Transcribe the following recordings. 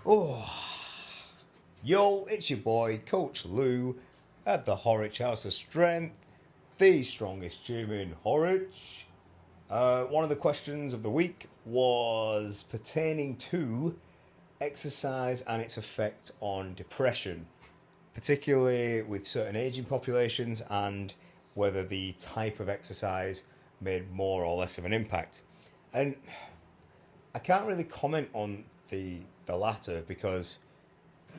Oh, yo, it's your boy, Coach Lou, at the Horwich House of Strength, the strongest gym in Horwich. One of the questions of the week was pertaining to exercise and its effect on depression, particularly with certain aging populations and whether the type of exercise made more or less of an impact. And I can't really comment on the latter because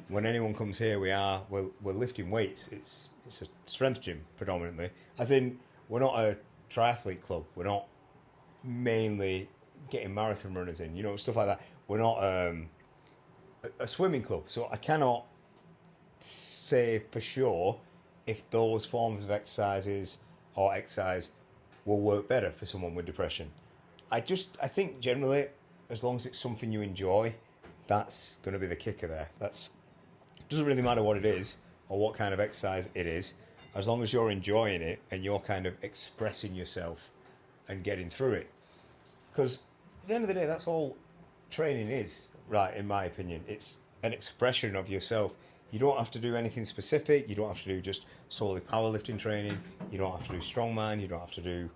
when anyone comes here, we're lifting weights. It's a strength gym predominantly, as in we're not a triathlete club. We're not mainly getting marathon runners in, stuff like that. We're not a swimming club, so I cannot say for sure if those forms of exercises or exercise will work better for someone with depression. I think generally, as long as it's something you enjoy, that's going to be the kicker there. That's doesn't really matter what it is or what kind of exercise it is, as long as you're enjoying it and you're kind of expressing yourself and getting through it. Because at the end of the day, that's all training is, right? In my opinion, it's an expression of yourself. You don't have to do anything specific. You don't have to do just solely powerlifting training. You don't have to do strongman. You don't have to do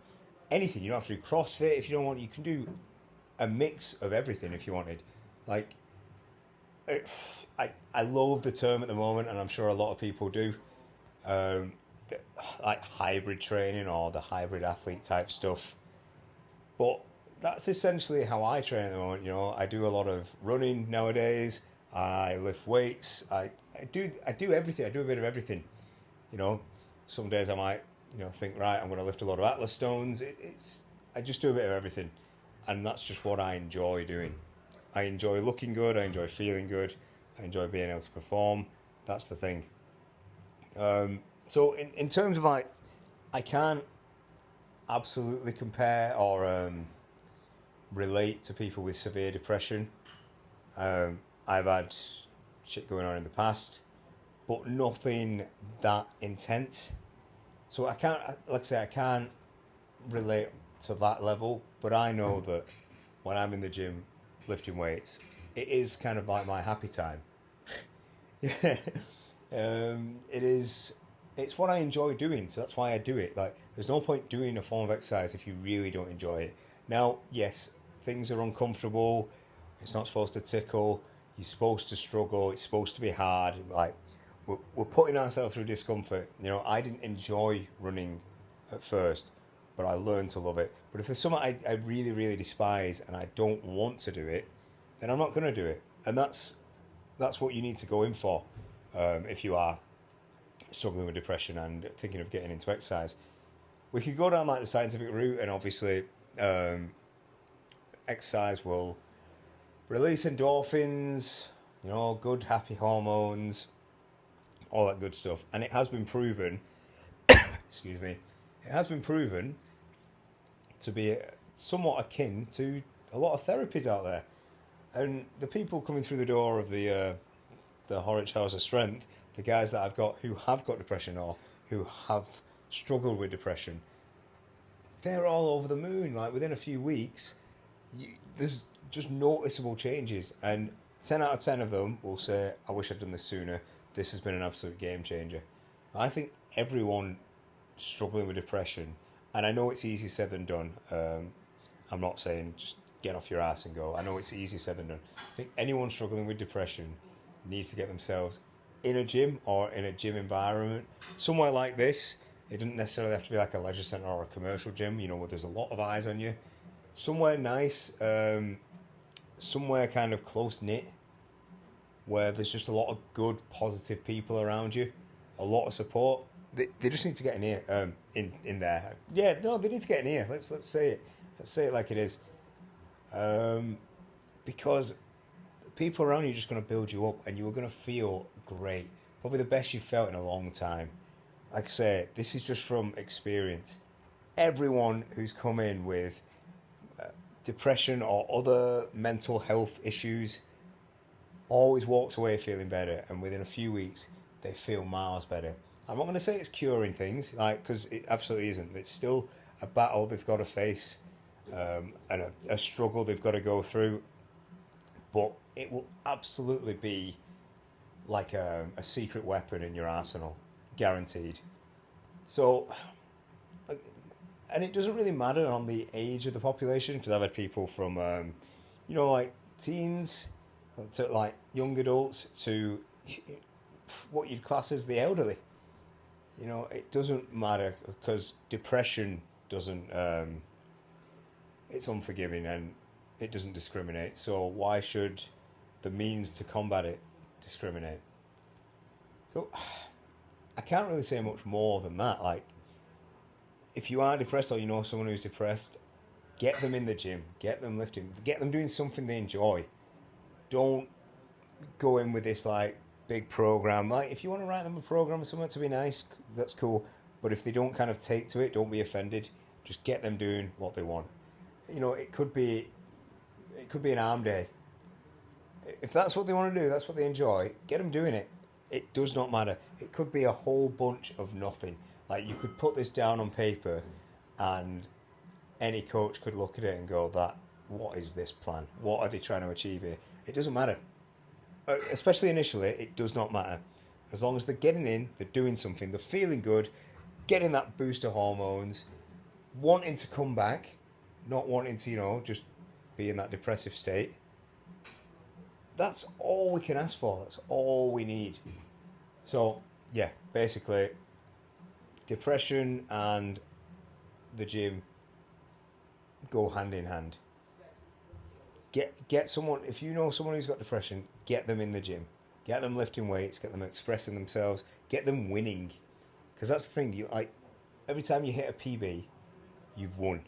anything. You don't have to do CrossFit if you don't want. You can do a mix of everything if you wanted. Like, I love the term at the moment, and I'm sure a lot of people do. Um, like hybrid training or the hybrid athlete type stuff. But that's essentially how I train at the moment. I do a lot of running nowadays. I lift weights. I do everything. I do a bit of everything. You know, some days I might think, right, I'm going to lift a lot of Atlas stones. I just do a bit of everything, and that's just what I enjoy doing. I enjoy looking good. I enjoy feeling good. I enjoy being able to perform. That's the thing. So in terms of I can't absolutely compare or relate to people with severe depression. I've had shit going on in the past, but nothing that intense. So I can't, like I say, I can't relate to that level. But I know that when I'm in the gym lifting weights, it is kind of like my happy time. Yeah, it is. It's what I enjoy doing, so that's why I do it. Like, there's no point doing a form of exercise if you really don't enjoy it. Now, yes, things are uncomfortable. It's not supposed to tickle. You're supposed to struggle. It's supposed to be hard. Like, we're putting ourselves through discomfort. I didn't enjoy running at first, but I learned to love it. But if there's something I really, really despise and I don't want to do it, then I'm not going to do it. And that's what you need to go in for if you are struggling with depression and thinking of getting into exercise. We could go down like the scientific route, and obviously, exercise will release endorphins, good happy hormones, all that good stuff. And it has been proven, excuse me, it has been proven to be somewhat akin to a lot of therapies out there. And the people coming through the door of the Horwich House of Strength, the guys that I've got who have got depression or who have struggled with depression, they're all over the moon. Like, within a few weeks, there's just noticeable changes. And 10 out of 10 of them will say, I wish I'd done this sooner. This has been an absolute game changer. I think everyone struggling with depression, and I know it's easier said than done. I'm not saying just get off your ass and go. I know it's easier said than done. I think anyone struggling with depression needs to get themselves in a gym or in a gym environment. Somewhere like this. It doesn't necessarily have to be like a leisure centre or a commercial gym, where there's a lot of eyes on you. Somewhere nice, somewhere kind of close-knit, where there's just a lot of good, positive people around you, a lot of support. They just need to get in here, in there. Yeah, no, they need to get in here. Let's say it. Let's say it like it is. Because the people around you are just going to build you up, and you are going to feel great. Probably the best you've felt in a long time. Like I say, this is just from experience. Everyone who's come in with depression or other mental health issues always walks away feeling better, and within a few weeks, they feel miles better. I'm not going to say it's curing things, because it absolutely isn't. It's still a battle they've got to face, and a struggle they've got to go through. but it will absolutely be like a secret weapon in your arsenal, guaranteed. So, and it doesn't really matter on the age of the population because I've had people from, like teens to like young adults to what you'd class as the elderly. It doesn't matter because depression doesn't. It's unforgiving and it doesn't discriminate. So why should the means to combat it discriminate? So I can't really say much more than that. Like, if you are depressed or you know someone who's depressed, get them in the gym, get them lifting, get them doing something they enjoy. Don't go in with this like big program. Like, if you want to write them a program or something to be nice, that's cool. But if they don't kind of take to it, don't be offended. Just get them doing what they want. It could be an arm day. If that's what they want to do, that's what they enjoy, get them doing it. It does not matter. It could be a whole bunch of nothing. Like, you could put this down on paper and any coach could look at it and go, what is this plan? What are they trying to achieve here? It doesn't matter. Especially initially, it does not matter. As long as they're getting in, they're doing something, they're feeling good, getting that boost of hormones, wanting to come back, not wanting to, just be in that depressive state. That's all we can ask for. That's all we need. So, yeah, basically, depression and the gym go hand in hand. Get someone, if you know someone who's got depression, get them in the gym. Get them lifting weights, get them expressing themselves, get them winning. Because that's the thing, every time you hit a PB, you've won.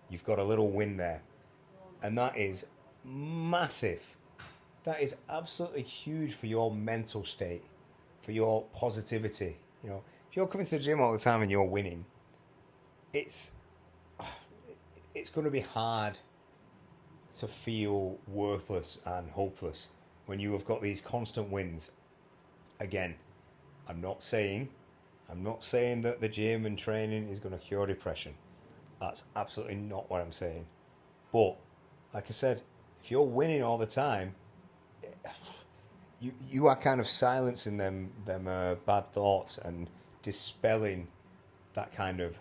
You've got a little win there. And that is massive. That is absolutely huge for your mental state, for your positivity. If you're coming to the gym all the time and you're winning, it's going to be hard to feel worthless and hopeless when you have got these constant wins. Again, I'm not saying that the gym and training is going to cure depression. That's absolutely not what I'm saying. But like I said, if you're winning all the time, you are kind of silencing them bad thoughts and dispelling that kind of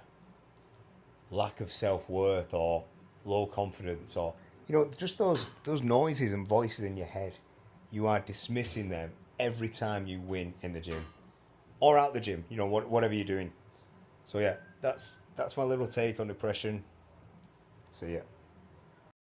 lack of self-worth or low confidence, or just those noises and voices in your head. You are dismissing them every time you win in the gym or out the gym, whatever you're doing. So yeah, that's my little take on depression. So yeah.